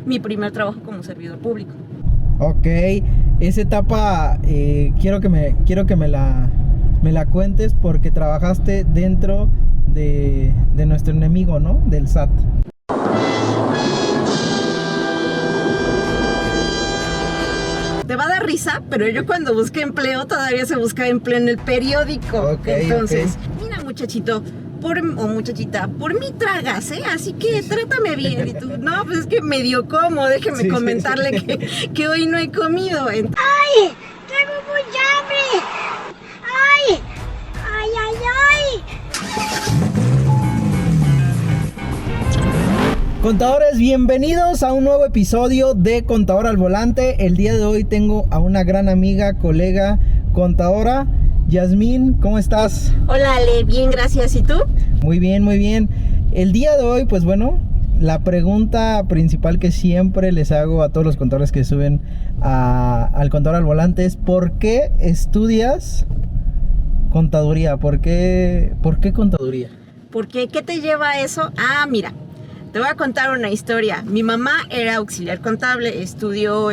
mi primer trabajo como servidor público. Ok, esa etapa quiero que me la cuentes porque trabajaste dentro de nuestro enemigo, ¿no? Del SAT. Te va a dar risa, pero yo cuando busqué empleo todavía se buscaba empleo en el periódico. Okay, entonces, mira muchachito, o muchachita, por mí tragas, ¿eh? Así que trátame bien. Y tú, no, pues es que medio como, déjeme comentarle que hoy no he comido. ¡Ay! ¡Tengo mucha hambre! ¡Ay! ¡Ay, ay, ay! Contadores, bienvenidos a un nuevo episodio de Contador al Volante. El día de hoy tengo a una gran amiga, colega, contadora, Yasmín. ¿Cómo estás? Hola Ale, bien, gracias. ¿Y tú? Muy bien, muy bien. El día de hoy, pues bueno, la pregunta principal que siempre les hago a todos los contadores que suben al Contador al Volante es: ¿por qué estudias contaduría? ¿Por qué contaduría? ¿Por qué? ¿Qué te lleva a eso? Ah, mira, te voy a contar una historia. Mi mamá era auxiliar contable, estudió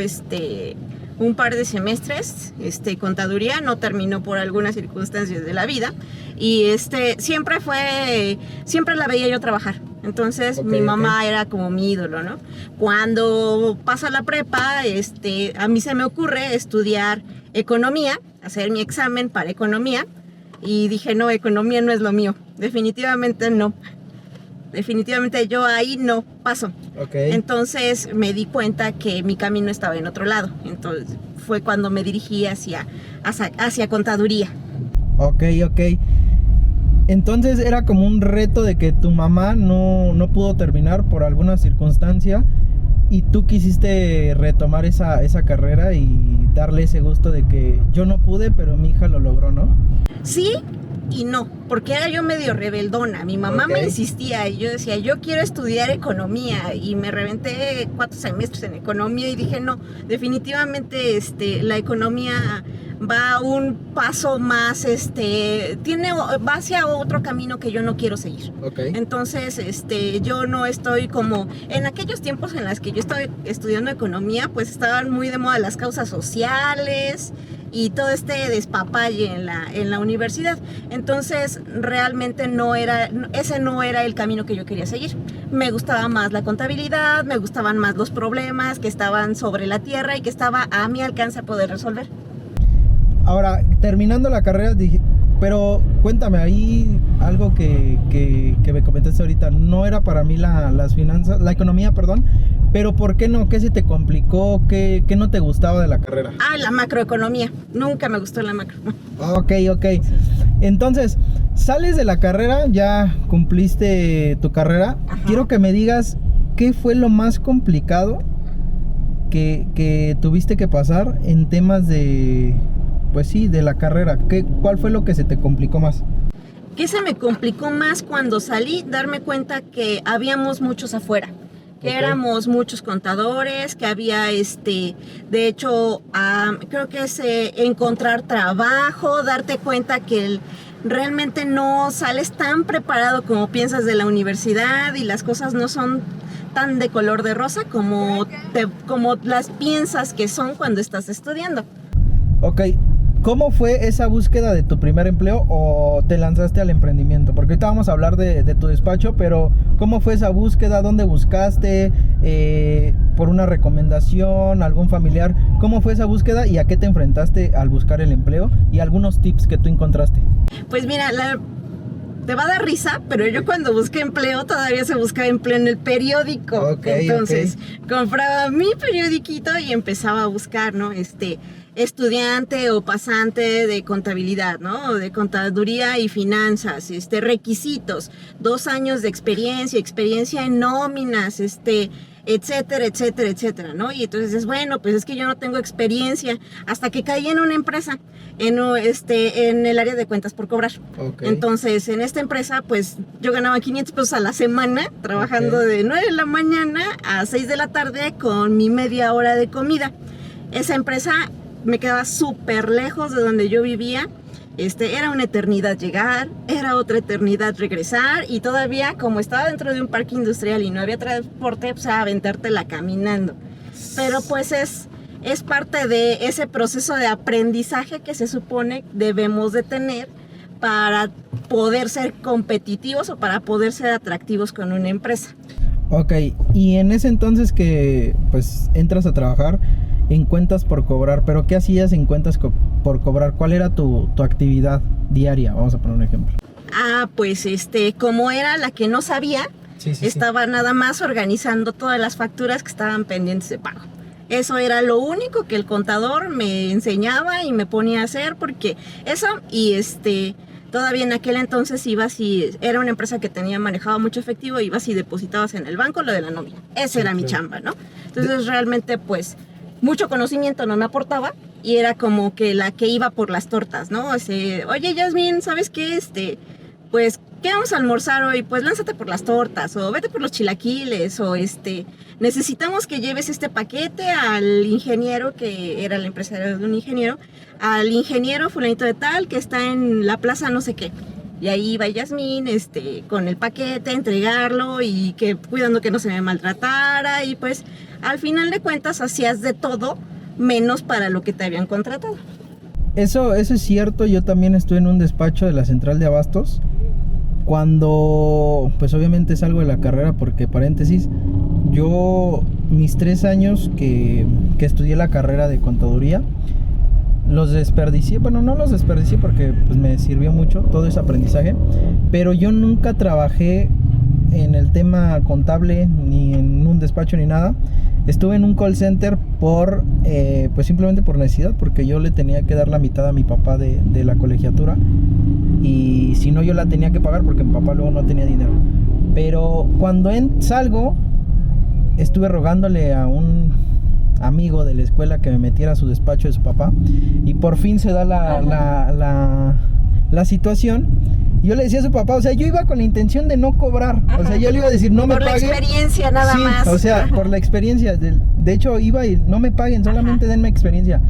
un par de semestres contaduría, no terminó por algunas circunstancias de la vida y siempre la veía yo trabajar. Entonces mi mamá era como mi ídolo, ¿no? Cuando pasa la prepa, a mí se me ocurre estudiar economía, hacer mi examen para economía y dije, no, economía no es lo mío, definitivamente no. Definitivamente yo ahí no paso. Entonces me di cuenta que mi camino estaba en otro lado. Entonces fue cuando me dirigí hacia contaduría. Ok. Entonces era como un reto de que tu mamá no pudo terminar por alguna circunstancia y tú quisiste retomar esa carrera y darle ese gusto de que yo no pude, pero mi hija lo logró, ¿no? Sí y no, porque era yo medio rebeldona. Mi mamá me insistía y yo decía, yo quiero estudiar economía, y me reventé 4 semestres en economía y dije, no, definitivamente la economía va un paso más, va hacia otro camino que yo no quiero seguir. Entonces, yo no estoy como, en aquellos tiempos en los que yo estaba estudiando economía, pues estaban muy de moda las causas sociales y todo despapalle en la universidad. Entonces realmente ese no era el camino que yo quería seguir. Me gustaba más la contabilidad, me gustaban más los problemas que estaban sobre la tierra y que estaba a mi alcance a poder resolver. Ahora, terminando la carrera, dije, pero cuéntame ahí algo que me comentaste ahorita. No era para mí las finanzas, la economía, perdón. Pero ¿por qué no? ¿Qué se te complicó? ¿Qué no te gustaba de la carrera? La macroeconomía. Nunca me gustó la macro. Ok. Entonces, sales de la carrera, ya cumpliste tu carrera. Ajá. Quiero que me digas qué fue lo más complicado que tuviste que pasar en temas de la carrera. ¿Cuál fue lo que se te complicó más? ¿Qué se me complicó más cuando salí? Darme cuenta que habíamos muchos afuera. Que éramos muchos contadores, que había de hecho, creo que es encontrar trabajo, darte cuenta que realmente no sales tan preparado como piensas de la universidad y las cosas no son tan de color de rosa como las piensas que son cuando estás estudiando. Ok. ¿Cómo fue esa búsqueda de tu primer empleo o te lanzaste al emprendimiento? Porque ahorita vamos a hablar de tu despacho, pero ¿cómo fue esa búsqueda? ¿Dónde buscaste? ¿Por una recomendación? ¿Algún familiar? ¿Cómo fue esa búsqueda y a qué te enfrentaste al buscar el empleo? Y algunos tips que tú encontraste. Pues mira, te va a dar risa, pero yo cuando busqué empleo todavía se buscaba empleo en el periódico. Entonces compraba mi periodiquito y empezaba a buscar, ¿no? Estudiante o pasante de contabilidad, ¿no? De contaduría y finanzas, requisitos, 2 años de experiencia en nóminas, etcétera, ¿no? Y entonces dices, bueno, pues es que yo no tengo experiencia, hasta que caí en una empresa, en el área de cuentas por cobrar. Entonces, en esta empresa, pues yo ganaba 500 pesos a la semana, trabajando de 9 de la mañana a 6 de la tarde con mi media hora de comida. Esa empresa me quedaba súper lejos de donde yo vivía Era una eternidad llegar, era otra eternidad regresar, y todavía como estaba dentro de un parque industrial y no había transporte, pues aventártela caminando. Pero pues es parte de ese proceso de aprendizaje que se supone debemos de tener para poder ser competitivos o para poder ser atractivos con una empresa. Ok, y en ese entonces que pues entras a trabajar en cuentas por cobrar, pero ¿qué hacías en cuentas por cobrar? ¿Cuál era tu actividad diaria? Vamos a poner un ejemplo. Pues como era la que no sabía, estaba nada más organizando todas las facturas que estaban pendientes de pago. Eso era lo único que el contador me enseñaba y me ponía a hacer, porque eso y todavía en aquel entonces ibas y era una empresa que manejaba mucho efectivo, ibas y depositabas en el banco lo de la nómina. Esa era mi chamba, ¿no? Entonces realmente pues mucho conocimiento no me aportaba y era como que la que iba por las tortas, ¿no? Oye, Yasmín, ¿sabes qué? Pues, ¿qué vamos a almorzar hoy? Pues lánzate por las tortas, o vete por los chilaquiles, o necesitamos que lleves este paquete al ingeniero, que era la empresa de un ingeniero, al ingeniero fulanito de tal, que está en la plaza no sé qué. Y ahí iba Yasmín, con el paquete, entregarlo y cuidando que no se me maltratara, y pues, al final de cuentas, hacías de todo, menos para lo que te habían contratado. Eso es cierto. Yo también estuve en un despacho de la central de abastos cuando pues obviamente salgo de la carrera, porque paréntesis, yo mis 3 años que estudié la carrera de contaduría los desperdicié. Bueno, no los desperdicié porque pues me sirvió mucho todo ese aprendizaje, pero yo nunca trabajé en el tema contable, ni en un despacho ni nada. Estuve en un call center pues simplemente por necesidad, porque yo le tenía que dar la mitad a mi papá de la colegiatura, y si no yo la tenía que pagar porque mi papá luego no tenía dinero. Pero cuando salgo, estuve rogándole a un amigo de la escuela que me metiera a su despacho de su papá, y por fin se da la situación. Yo le decía a su papá, o sea, yo iba con la intención de no cobrar. O sea, yo le iba a decir, no me paguen. Por la experiencia nada más. O sea, por la experiencia. De hecho, iba y no me paguen, solamente denme experiencia.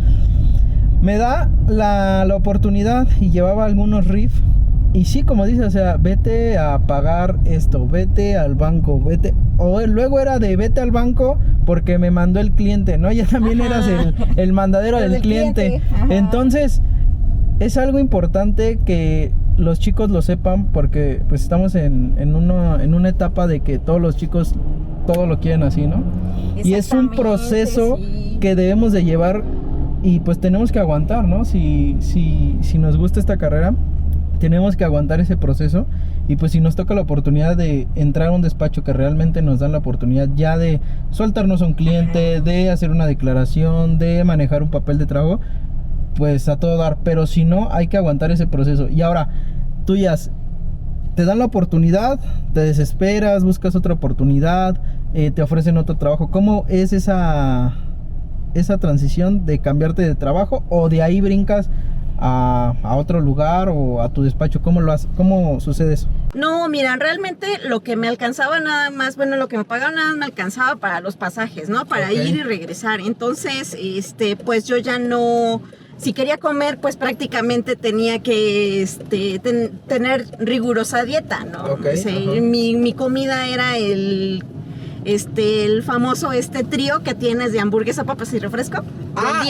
Me da la oportunidad y llevaba algunos riff. Y sí, como dice, o sea, vete a pagar esto, vete al banco, vete. O luego era de vete al banco porque me mandó el cliente, ¿no? Ya también eras el mandadero del cliente. Entonces, es algo importante que los chicos lo sepan, porque pues estamos en una etapa de que todos los chicos todo lo quieren así, ¿no? Y es un proceso que debemos de llevar, y pues tenemos que aguantar, ¿no? Si nos gusta esta carrera, tenemos que aguantar ese proceso. Y pues si nos toca la oportunidad de entrar a un despacho que realmente nos dan la oportunidad ya de soltarnos a un cliente, de hacer una declaración, de manejar un papel de trabajo, pues a todo dar. Pero si no, hay que aguantar ese proceso. Y ahora, tú ya te dan la oportunidad, te desesperas, buscas otra oportunidad, te ofrecen otro trabajo. ¿Cómo es esa transición de cambiarte de trabajo, o de ahí brincas a otro lugar o a tu despacho? ¿Cómo sucede eso? No, mira, realmente lo que me alcanzaba nada más, bueno, lo que me pagaban nada más me alcanzaba para los pasajes, ¿no? Para ir y regresar. Entonces, pues yo ya no, si quería comer, pues prácticamente tenía que tener rigurosa dieta, ¿no? Mi comida era el famoso trío que tienes de hamburguesa, papas y refresco.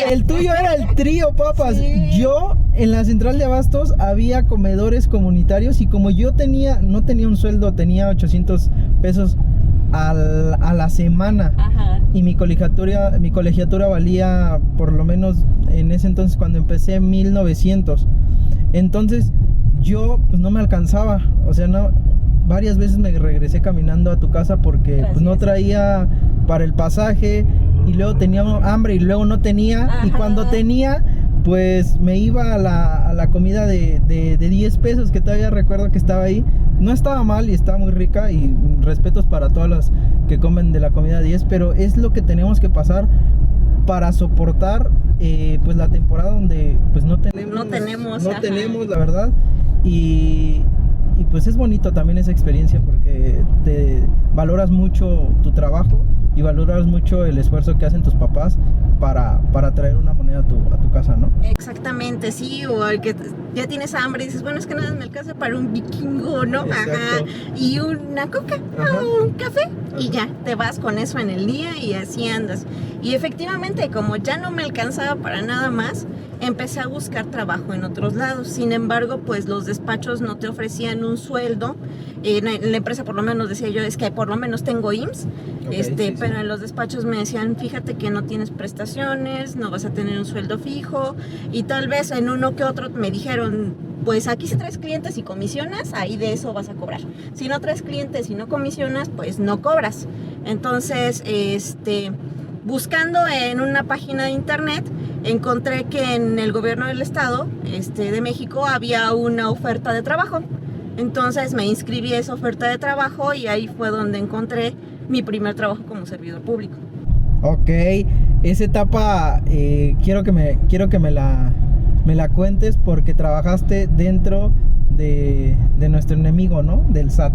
El tuyo era el trío, papas. Sí. Yo en la central de abastos había comedores comunitarios, y como yo no tenía un sueldo, tenía 800 pesos a la semana. Ajá. Y mi colegiatura valía, por lo menos en ese entonces cuando empecé, 1900. Entonces yo pues no me alcanzaba, o sea, no. Varias veces me regresé caminando a tu casa porque pues no traía para el pasaje, y luego tenía hambre y luego no tenía. Ajá. Y cuando tenía, pues me iba a la comida de 10 pesos, que todavía recuerdo que estaba ahí. No estaba mal y estaba muy rica, y respetos para todas las que comen de la comida 10, pero es lo que tenemos que pasar para soportar pues la temporada donde pues no tenemos la verdad. Y pues es bonito también esa experiencia, porque te valoras mucho tu trabajo y valoras mucho el esfuerzo que hacen tus papás para traer una moneda a tu casa, ¿no? Exactamente, sí, o el que ya tienes hambre y dices, bueno, es que nada me alcanza para un vikingo, ¿no? Exacto. Ajá, y una coca, o un café, y ya, te vas con eso en el día y así andas. Y efectivamente, como ya no me alcanzaba para nada más, empecé a buscar trabajo en otros lados. Sin embargo, pues los despachos no te ofrecían un sueldo. En la empresa por lo menos decía yo, es que por lo menos tengo IMSS, Sí, pero sí. en los despachos me decían, fíjate que no tienes prestaciones, no vas a tener un sueldo fijo, y tal vez en uno que otro me dijeron, pues aquí si traes clientes y comisionas, ahí de eso vas a cobrar. Si no traes clientes y no comisionas, pues no cobras. Entonces, buscando en una página de internet, encontré que en el gobierno del estado de México había una oferta de trabajo. Entonces me inscribí a esa oferta de trabajo y ahí fue donde encontré mi primer trabajo como servidor público. Ok, esa etapa quiero que me la cuentes porque trabajaste dentro de nuestro enemigo, ¿no? Del SAT.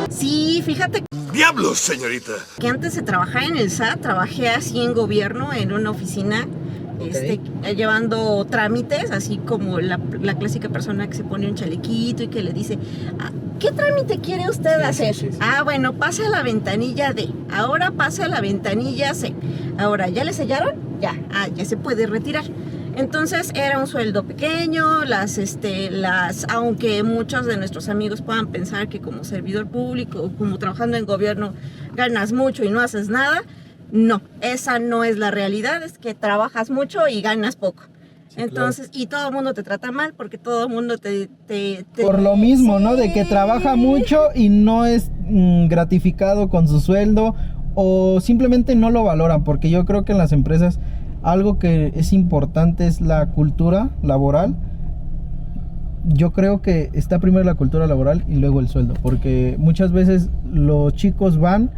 Sí, fíjate ¡Diablos, señorita! que antes de trabajar en el SAT, trabajé así en gobierno, en una oficina, llevando trámites, así como la clásica persona que se pone un chalequito y que le dice, ¿qué trámite quiere usted hacer? Sí. Bueno, pasa a la ventanilla D, ahora pasa a la ventanilla C, ahora, ¿ya le sellaron? Ya, ya se puede retirar. Entonces era un sueldo pequeño, aunque muchos de nuestros amigos puedan pensar que como servidor público o como trabajando en gobierno ganas mucho y no haces nada, no, esa no es la realidad, es que trabajas mucho y ganas poco. Sí, entonces, claro. Y todo el mundo te trata mal porque todo el mundo te Por lo mismo, sí. ¿no? De que trabaja mucho y no es gratificado con su sueldo o simplemente no lo valoran, porque yo creo que en las empresas algo que es importante es la cultura laboral. Yo creo que está primero la cultura laboral y luego el sueldo, porque muchas veces los chicos van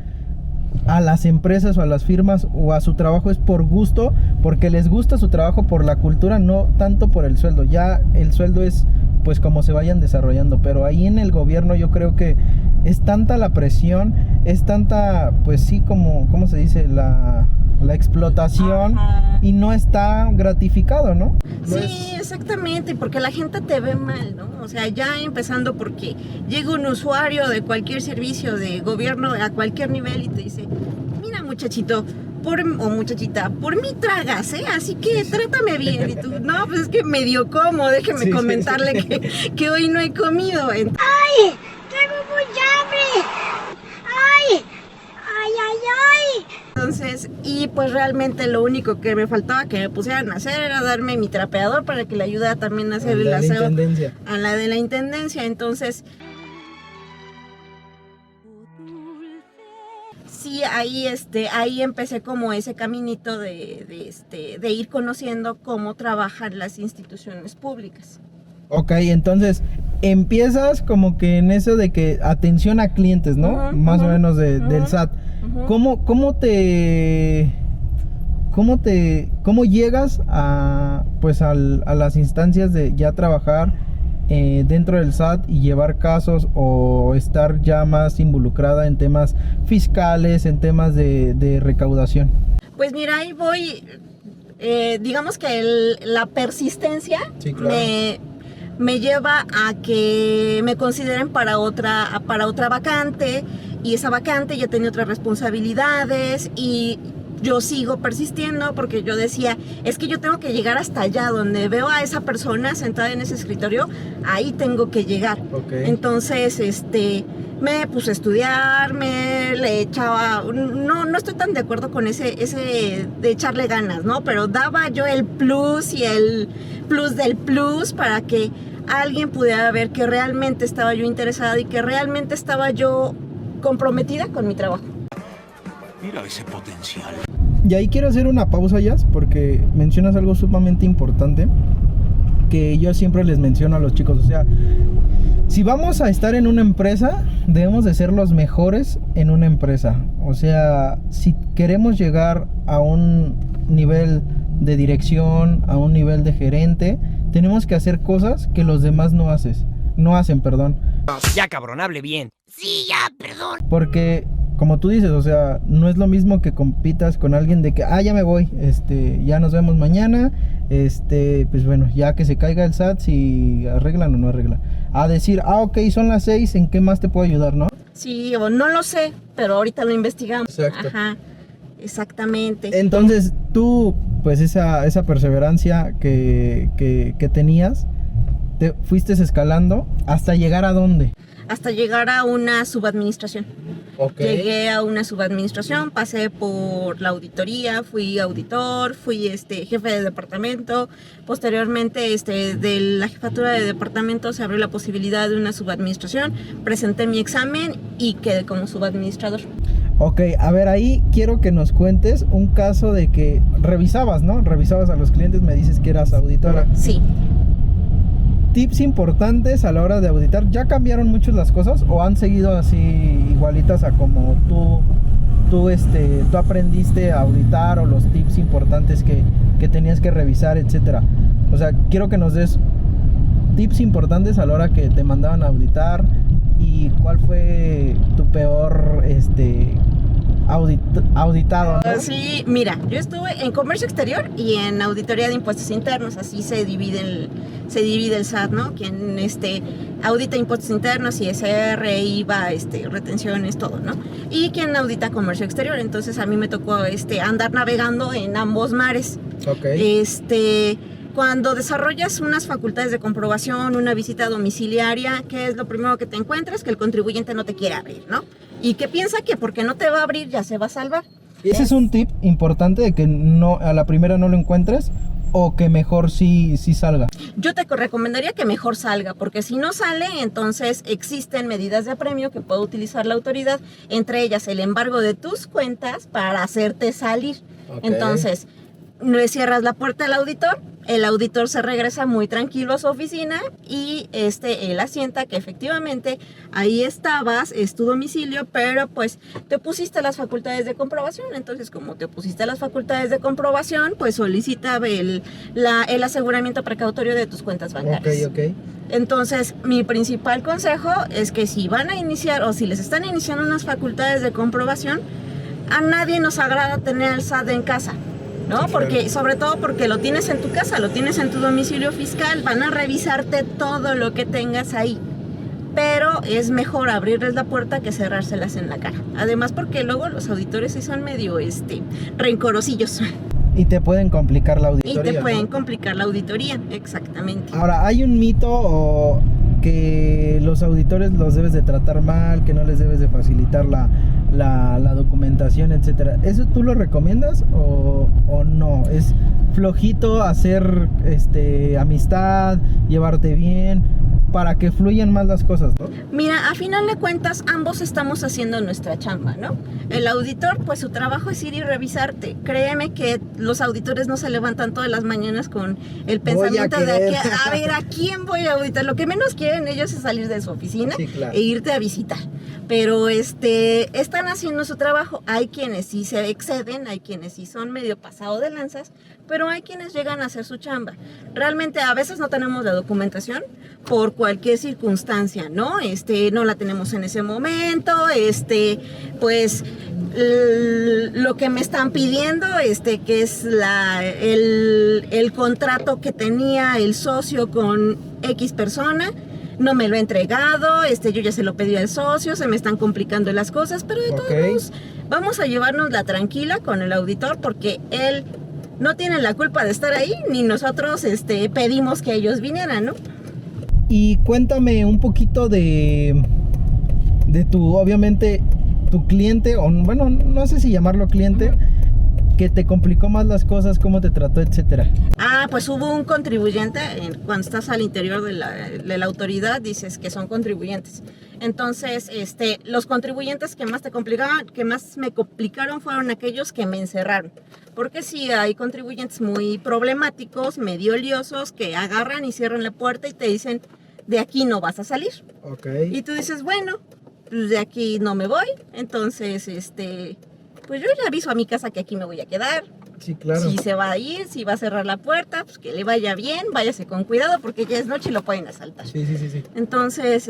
a las empresas o a las firmas o a su trabajo es por gusto, porque les gusta su trabajo, por la cultura, no tanto por el sueldo. Ya el sueldo es pues como se vayan desarrollando, pero ahí en el gobierno yo creo que es tanta la presión, es tanta, pues sí, como, ¿cómo se dice? La explotación. Ajá. Y no está gratificado, ¿no? Sí, exactamente, porque la gente te ve mal, ¿no? O sea, ya empezando porque llega un usuario de cualquier servicio de gobierno a cualquier nivel y te dice, mira muchachito, o muchachita, por mí tragas, ¿eh? Así que trátame bien. Y tú, no, pues es que medio como, déjeme comentarle que hoy no he comido. ¡Ay! ¡Tengo mucha hambre! ¡Ay! ¡Ay, ay, ay! Entonces, y pues realmente lo único que me faltaba que me pusieran a hacer era darme mi trapeador para que le ayudara también a hacer el aseo a la de la intendencia. Entonces, sí, ahí empecé como ese caminito de ir conociendo cómo trabajan las instituciones públicas. Ok, entonces empiezas como que en eso de que atención a clientes, ¿no? Más o menos del SAT. ¿Cómo llegas a las instancias de ya trabajar dentro del SAT y llevar casos o estar ya más involucrada en temas fiscales, en temas de recaudación? Pues mira, ahí voy, digamos que la persistencia, sí, claro, me lleva a que me consideren para otra vacante, y esa vacante ya tenía otras responsabilidades y yo sigo persistiendo porque yo decía, es que yo tengo que llegar hasta allá donde veo a esa persona sentada en ese escritorio, ahí tengo que llegar. Okay. Entonces, me puse a estudiar, le echaba, no estoy tan de acuerdo con ese de echarle ganas, ¿no? Pero daba yo el plus y el plus del plus para que alguien pudiera ver que realmente estaba yo interesada y que realmente estaba yo comprometida con mi trabajo. Mira ese potencial. Y ahí quiero hacer una pausa, Jazz, porque mencionas algo sumamente importante que yo siempre les menciono a los chicos. O sea, si vamos a estar en una empresa, debemos de ser los mejores en una empresa. O sea, si queremos llegar a un nivel de dirección, a un nivel de gerente, tenemos que hacer cosas que los demás no hacen. Ya, cabrón, hable bien. Sí, ya, perdón. Porque, como tú dices, o sea, no es lo mismo que compitas con alguien de que, ya me voy, ya nos vemos mañana, pues bueno, ya que se caiga el SAT, si arreglan o no arreglan. A decir, ok, son las 6, ¿en qué más te puedo ayudar, no? Sí, o no lo sé, pero ahorita lo investigamos. Exacto. Ajá, exactamente. Entonces, tú, pues esa perseverancia que tenías, te fuiste escalando hasta llegar a dónde. Hasta llegar a una subadministración. Ok. Llegué a una subadministración, pasé por la auditoría, fui auditor, fui jefe de departamento. Posteriormente, de la jefatura de departamento se abrió la posibilidad de una subadministración. Presenté mi examen y quedé como subadministrador. Ok, a ver, ahí quiero que nos cuentes un caso de que revisabas, ¿no? Revisabas a los clientes, me dices que eras auditora. Sí. Tips importantes a la hora de auditar. ¿Ya cambiaron mucho las cosas o han seguido así igualitas a como tú aprendiste a auditar, o los tips importantes que tenías que revisar, etcétera? O sea, quiero que nos des tips importantes a la hora que te mandaban a auditar, y cuál fue tu peor auditado, ¿no? Sí, mira, yo estuve en comercio exterior y en auditoría de impuestos internos. Así se divide el SAT, ¿no? Quien audita impuestos internos, ISR, IVA, retenciones, todo, ¿no? Y quien audita comercio exterior. Entonces a mí me tocó andar navegando en ambos mares. Ok. Cuando desarrollas unas facultades de comprobación, una visita domiciliaria, ¿qué es lo primero que te encuentras? Que el contribuyente no te quiere abrir, ¿no? Y que piensa que porque no te va a abrir ya se va a salvar. Ese es un tip importante, de que no a la primera no lo encuentres, o que mejor sí salga. Yo te recomendaría que mejor salga, porque si no sale, entonces existen medidas de apremio que puede utilizar la autoridad, entre ellas el embargo de tus cuentas para hacerte salir. Okay. Entonces, le cierras la puerta al auditor, el auditor se regresa muy tranquilo a su oficina y él asienta que efectivamente ahí estabas, es tu domicilio, pero pues te pusiste las facultades de comprobación. Entonces, como te pusiste las facultades de comprobación, pues solicita el aseguramiento precautorio de tus cuentas bancarias. Ok. Entonces, mi principal consejo es que si van a iniciar o si les están iniciando unas facultades de comprobación, a nadie nos agrada tener el SAT en casa, ¿no? Porque, sobre todo porque lo tienes en tu casa, lo tienes en tu domicilio fiscal, van a revisarte todo lo que tengas ahí. Pero es mejor abrirles la puerta que cerrárselas en la cara. Además, porque luego los auditores sí son medio rencorosillos. Y te pueden complicar la auditoría. Y te pueden ¿no? complicar la auditoría, exactamente. Ahora, hay un mito que los auditores los debes de tratar mal, que no les debes de facilitar la documentación, etcétera. ¿Eso tú lo recomiendas o no? ¿Es flojito hacer amistad, llevarte bien, para que fluyan más las cosas, ¿no? Mira, a final de cuentas ambos estamos haciendo nuestra chamba, ¿no? El auditor, pues su trabajo es ir y revisarte. Créeme que los auditores no se levantan todas las mañanas con el pensamiento de que, a ver, ¿a quién voy a auditar? Lo que menos quieren ellos es salir de su oficina, sí, claro, e irte a visitar. Pero están haciendo su trabajo. Hay quienes sí se exceden, hay quienes sí son medio pasado de lanzas, pero hay quienes llegan a hacer su chamba. Realmente a veces no tenemos la documentación por cualquier circunstancia, ¿no? No la tenemos en ese momento, pues lo que me están pidiendo, que es el contrato que tenía el socio con X persona, no me lo he entregado, yo ya se lo pedí al socio, se me están complicando las cosas, pero de todos modos vamos a llevarnos la tranquila con el auditor, porque él no tiene la culpa de estar ahí, ni nosotros pedimos que ellos vinieran, ¿no? Y cuéntame un poquito de tu, obviamente, tu cliente, o bueno, no sé si llamarlo cliente, que te complicó más las cosas, cómo te trató, etcétera. Pues hubo un contribuyente, cuando estás al interior de la autoridad, dices que son contribuyentes. Entonces, los contribuyentes que más me complicaron fueron aquellos que me encerraron. Porque sí, hay contribuyentes muy problemáticos, medio liosos, que agarran y cierran la puerta y te dicen, de aquí no vas a salir. Okay. Y tú dices, bueno, pues de aquí no me voy. Entonces, pues yo ya aviso a mi casa que aquí me voy a quedar. Sí, claro. Si se va a ir, si va a cerrar la puerta, pues que le vaya bien, váyase con cuidado porque ya es noche y lo pueden asaltar. Sí. Entonces,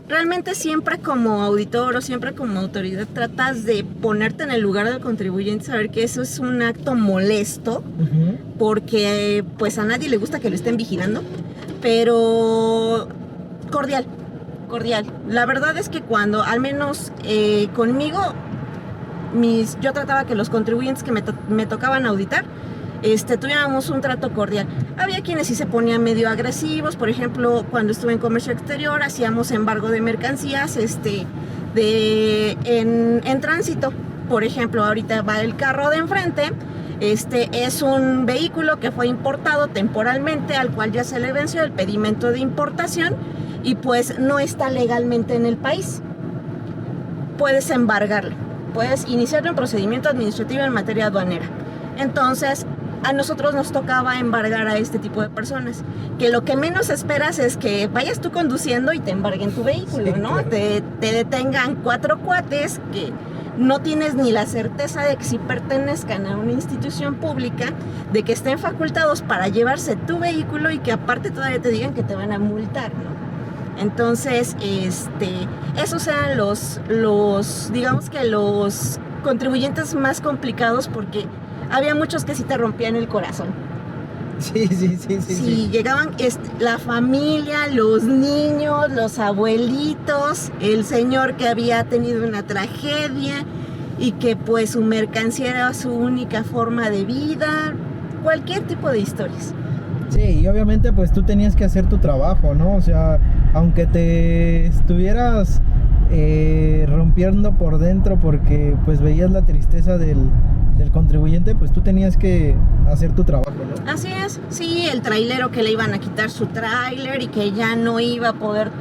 realmente siempre como auditor o siempre como autoridad tratas de ponerte en el lugar del contribuyente, saber que eso es un acto molesto, porque pues a nadie le gusta que lo estén vigilando, pero cordial. La verdad es que cuando, al menos conmigo, yo trataba que los contribuyentes que me tocaban auditar, tuviéramos un trato cordial. Había quienes sí se ponían medio agresivos, por ejemplo, cuando estuve en comercio exterior, hacíamos embargo de mercancías en tránsito. Por ejemplo, ahorita va el carro de enfrente, es un vehículo que fue importado temporalmente, al cual ya se le venció el pedimento de importación y pues no está legalmente en el país. Puedes embargarlo, puedes iniciar un procedimiento administrativo en materia aduanera. Entonces, a nosotros nos tocaba embargar a este tipo de personas, que lo que menos esperas es que vayas tú conduciendo y te embarguen tu vehículo, Sí, ¿no? claro. Te detengan 4 cuates que no tienes ni la certeza de que si pertenezcan a una institución pública, de que estén facultados para llevarse tu vehículo y que aparte todavía te digan que te van a multar, ¿no? Entonces, esos eran digamos que los contribuyentes más complicados, porque había muchos que sí te rompían el corazón. Sí, llegaban la familia, los niños, los abuelitos, el señor que había tenido una tragedia y que pues su mercancía era su única forma de vida, cualquier tipo de historias. Sí, y obviamente pues tú tenías que hacer tu trabajo, ¿no? O sea, aunque te estuvieras rompiendo por dentro porque pues veías la tristeza del contribuyente, pues tú tenías que hacer tu trabajo, ¿no? Así es, sí, el trailero que le iban a quitar su tráiler y que ya no iba a poder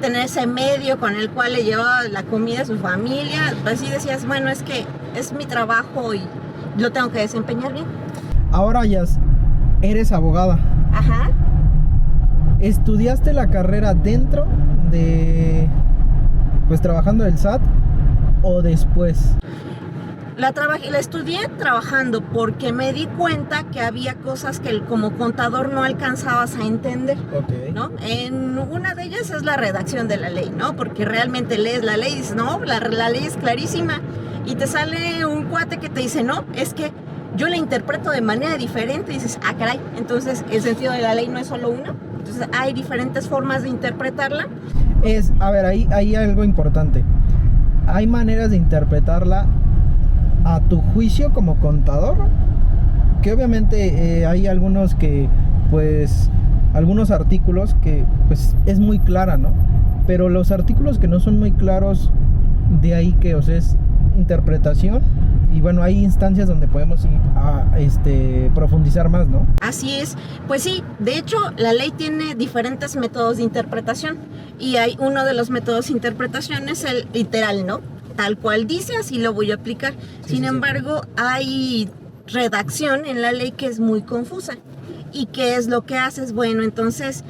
tener ese medio con el cual le llevaba la comida a su familia, pues sí decías, bueno, es que es mi trabajo y lo tengo que desempeñar bien. Ahora ya eres abogada. Ajá. ¿Estudiaste la carrera dentro de, pues trabajando del SAT o después? La estudié trabajando porque me di cuenta que había cosas que como contador no alcanzabas a entender, Ok. ¿no? En una de ellas es la redacción de la ley, ¿no? Porque realmente lees la ley y dices, no, la ley es clarísima, y te sale un cuate que te dice, no, es que yo la interpreto de manera diferente, y dices, ah, caray, entonces el sentido de la ley no es solo uno, entonces hay diferentes formas de interpretarla. A ver, ahí hay algo importante. Hay maneras de interpretarla a tu juicio como contador, que obviamente hay algunos que, pues, algunos artículos que, pues, es muy clara, ¿no? Pero los artículos que no son muy claros, de ahí que, o sea, es interpretación, y bueno, hay instancias donde podemos ir a profundizar más, ¿no? Así es, pues sí, de hecho la ley tiene diferentes métodos de interpretación y hay uno de los métodos de interpretación es el literal, ¿no? Tal cual dice, así lo voy a aplicar. Sin embargo, hay redacción en la ley que es muy confusa. ¿Y qué es lo que haces? Bueno, entonces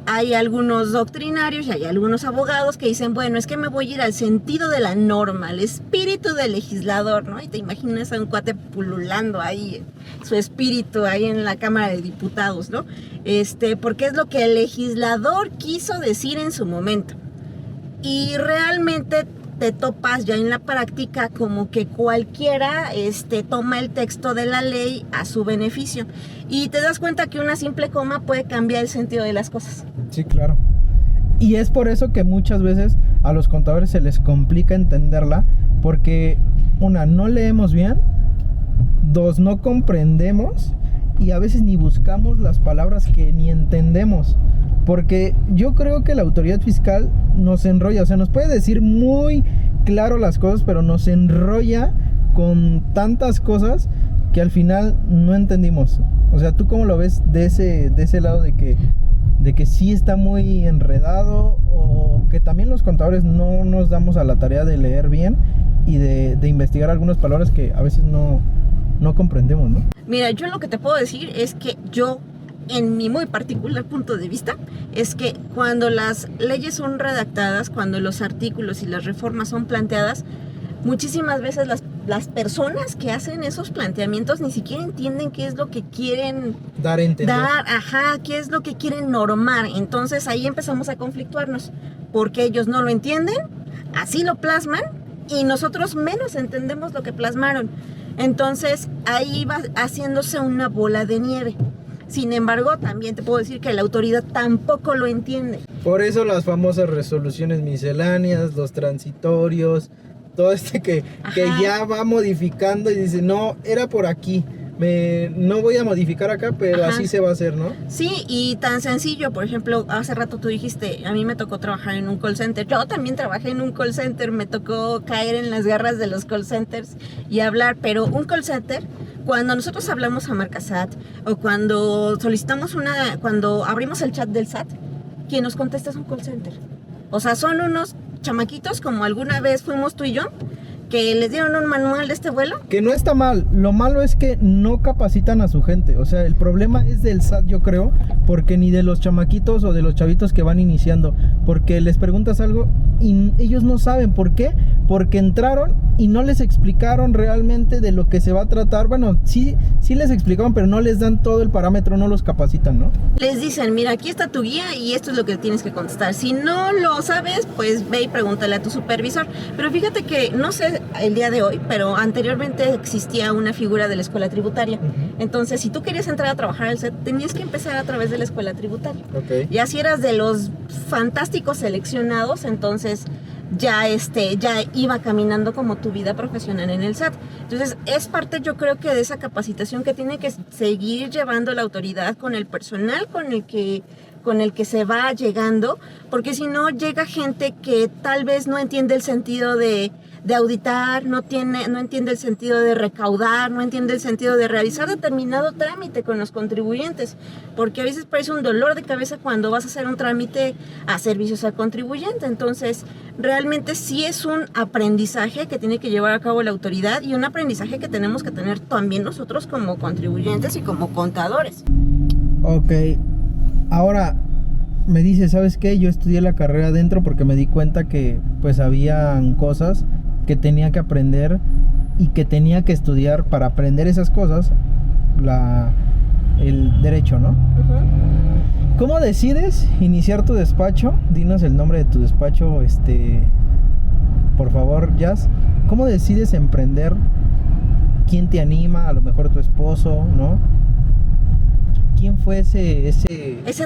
hay algunos doctrinarios y hay algunos abogados que dicen, bueno, es que me voy a ir al sentido de la norma, al espíritu del legislador, ¿no? Y te imaginas a un cuate pululando ahí, su espíritu ahí en la Cámara de Diputados, ¿no? Porque es lo que el legislador quiso decir en su momento. Y realmente te topas ya en la práctica como que cualquiera toma el texto de la ley a su beneficio y te das cuenta que una simple coma puede cambiar el sentido de las cosas. Sí, claro. Y es por eso que muchas veces a los contadores se les complica entenderla, porque una, no leemos bien, dos, no comprendemos y a veces ni buscamos las palabras que ni entendemos. Porque yo creo que la autoridad fiscal nos enrolla, o sea, nos puede decir muy claro las cosas, pero nos enrolla con tantas cosas que al final no entendimos. O sea, ¿tú cómo lo ves de ese lado de que sí está muy enredado, o que también los contadores no nos damos a la tarea de leer bien y de investigar algunas palabras que a veces no comprendemos, ¿no? Mira, yo lo que te puedo decir es que yo, en mi muy particular punto de vista, es que cuando las leyes son redactadas, cuando los artículos y las reformas son planteadas, muchísimas veces las personas que hacen esos planteamientos ni siquiera entienden qué es lo que quieren Dar a entender. qué es lo que quieren normar. Entonces ahí empezamos a conflictuarnos, porque ellos no lo entienden, así lo plasman, y nosotros menos entendemos lo que plasmaron. Entonces ahí va haciéndose una bola de nieve. Sin embargo, también te puedo decir que la autoridad tampoco lo entiende. Por eso las famosas resoluciones misceláneas, los transitorios, todo que ya va modificando y dice, no, era por aquí. No voy a modificar acá, pero así se va a hacer, ¿no? Sí, y tan sencillo, por ejemplo, hace rato tú dijiste, a mí me tocó trabajar en un call center. Yo también trabajé en un call center, me tocó caer en las garras de los call centers y hablar, pero un call center, cuando nosotros hablamos a Marcasat o cuando solicitamos cuando abrimos el chat del SAT, quien nos contesta es un call center. O sea, son unos chamaquitos como alguna vez fuimos tú y yo, que les dieron un manual de este vuelo. Que no está mal, lo malo es que no capacitan a su gente. O sea, el problema es del SAT, yo creo, porque ni de los chamaquitos o de los chavitos que van iniciando, porque les preguntas algo y ellos no saben. ¿Por qué? Porque entraron y no les explicaron realmente de lo que se va a tratar. Bueno, sí les explicaron, pero no les dan todo el parámetro, no los capacitan, ¿no? Les dicen, mira, aquí está tu guía y esto es lo que tienes que contestar. Si no lo sabes, pues ve y pregúntale a tu supervisor. Pero fíjate que, no sé el día de hoy, pero anteriormente existía una figura de la escuela tributaria. Entonces, si tú querías entrar a trabajar al SAT, tenías que empezar a través de la escuela tributaria. Okay. Y así eras de los fantásticos seleccionados, entonces ya iba caminando como tu vida profesional en el SAT. Entonces es parte, yo creo, que de esa capacitación que tiene que seguir llevando la autoridad con el personal con el que se va llegando, porque si no llega gente que tal vez no entiende el sentido de auditar, no entiende el sentido de recaudar, no entiende el sentido de realizar determinado trámite con los contribuyentes, porque a veces parece un dolor de cabeza cuando vas a hacer un trámite a servicios al contribuyente. Entonces realmente sí es un aprendizaje que tiene que llevar a cabo la autoridad y un aprendizaje que tenemos que tener también nosotros como contribuyentes y como contadores. Ok, ahora me dice, ¿sabes qué? Yo estudié la carrera adentro porque me di cuenta que pues habían cosas que tenía que aprender y que tenía que estudiar para aprender esas cosas, el derecho, ¿no? ¿Cómo decides iniciar tu despacho? Dinos el nombre de tu despacho, por favor, Jazz. ¿Cómo decides emprender? ¿Quién te anima? A lo mejor tu esposo, ¿no? ¿Quién fue ese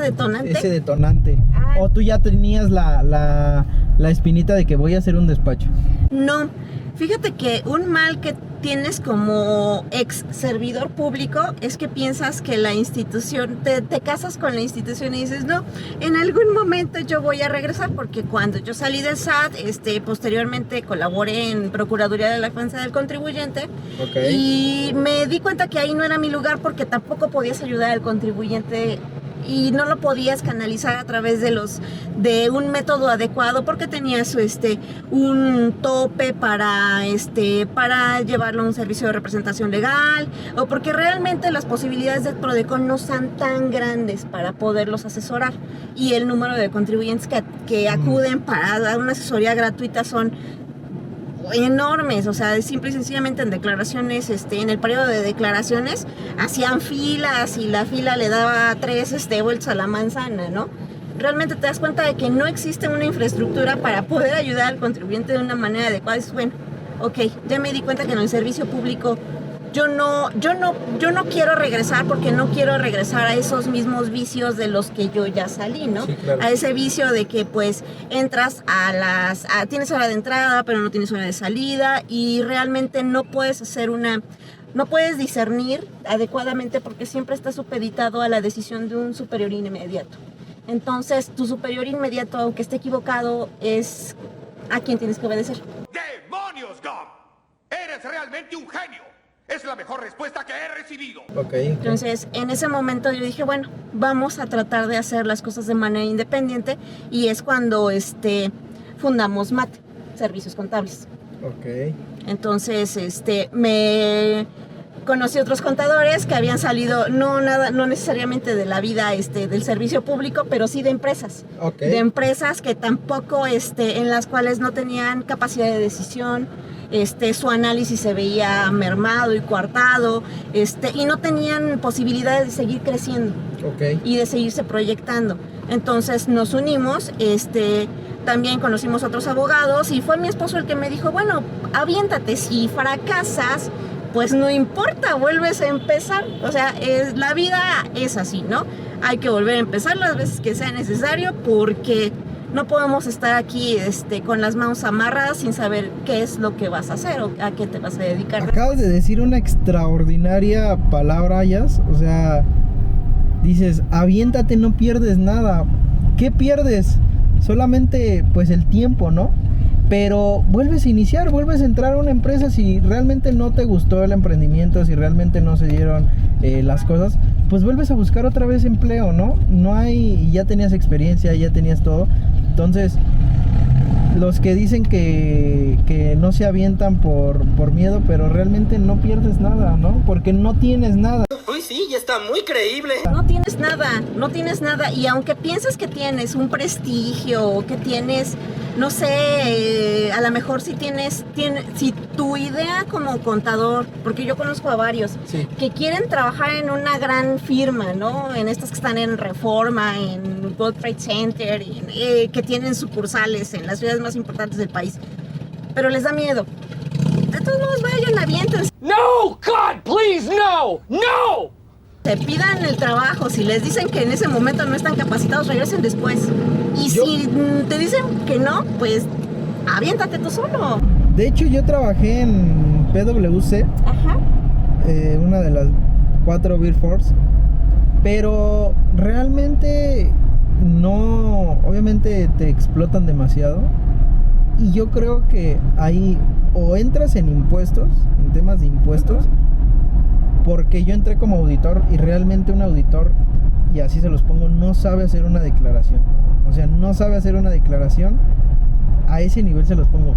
detonante? Ese detonante. Ay. ¿O tú ya tenías la espinita de que voy a hacer un despacho? No, fíjate que un mal que tienes como ex servidor público es que piensas que la institución, te casas con la institución y dices, no, en algún momento yo voy a regresar, porque cuando yo salí del SAT, posteriormente colaboré en Procuraduría de la Defensa del Contribuyente. Okay. Y me di cuenta que ahí no era mi lugar, porque tampoco podías ayudar al contribuyente y no lo podías canalizar a través de un método adecuado, porque tenías un tope para llevarlo a un servicio de representación legal, o porque realmente las posibilidades del Prodecon no son tan grandes para poderlos asesorar, y el número de contribuyentes que acuden para dar una asesoría gratuita son enormes. O sea, simple y sencillamente en declaraciones, en el periodo de declaraciones hacían filas y la fila le daba 3 vueltas a la manzana, ¿no? Realmente te das cuenta de que no existe una infraestructura para poder ayudar al contribuyente de una manera adecuada. Es bueno, ok, ya me di cuenta que en el servicio público yo no quiero regresar, porque no quiero regresar a esos mismos vicios de los que yo ya salí, ¿no? Sí, claro. A ese vicio de que pues entras tienes hora de entrada, pero no tienes hora de salida, y realmente no puedes discernir adecuadamente, porque siempre estás supeditado a la decisión de un superior inmediato. Entonces, tu superior inmediato, aunque esté equivocado, es a quien tienes que obedecer. ¡Demonios, Gum! ¡Eres realmente un genio! Es la mejor respuesta que he recibido. Okay. Entonces, en ese momento yo dije, bueno, vamos a tratar de hacer las cosas de manera independiente, y es cuando fundamos MAT, Servicios Contables. Ok. Entonces, me Conocí otros contadores que habían salido, no necesariamente de la vida del servicio público, pero sí de empresas. Okay. De empresas que tampoco, en las cuales no tenían capacidad de decisión, su análisis se veía mermado y coartado, y no tenían posibilidades de seguir creciendo. Okay. Y de seguirse proyectando. Entonces nos unimos, también conocimos otros abogados y fue mi esposo el que me dijo, bueno, aviéntate, si fracasas, pues no importa, vuelves a empezar. O sea, la vida es así, ¿no? Hay que volver a empezar las veces que sea necesario porque no podemos estar aquí con las manos amarradas sin saber qué es lo que vas a hacer o a qué te vas a dedicar. Acabas de decir una extraordinaria palabra, Ayas. O sea, dices, aviéntate, no pierdes nada. ¿Qué pierdes? Solamente pues el tiempo, ¿no? Pero vuelves a iniciar, vuelves a entrar a una empresa. Si realmente no te gustó el emprendimiento, si realmente no se dieron las cosas, pues vuelves a buscar otra vez empleo, ¿no? No hay, ya tenías experiencia, ya tenías todo. Entonces, los que dicen que no se avientan por miedo, pero realmente no pierdes nada, ¿no? Porque no tienes nada. Uy, sí, ya está muy creíble. No tienes nada. Y aunque pienses que tienes un prestigio o que tienes, no sé, a lo mejor si si tu idea como contador, porque yo conozco a varios, Sí. que quieren trabajar en una gran firma, ¿no? En estas que están en Reforma, en World Trade Center, que tienen sucursales en las ciudades más importantes del país, pero les da miedo. De todos modos, vayan, aviéntense. No, God, please, no, no. Te pidan el trabajo, si les dicen que en ese momento no están capacitados, regresen después. Y si te dicen que no, pues aviéntate tú solo. De hecho, yo trabajé en PwC, Ajá. una de las 4 Big Fours, pero realmente no, obviamente te explotan demasiado. Y yo creo que ahí o entras en impuestos, en temas de impuestos, porque yo entré como auditor y realmente un auditor, y así se los pongo, no sabe hacer una declaración. O sea, no sabe hacer una declaración, a ese nivel se los pongo.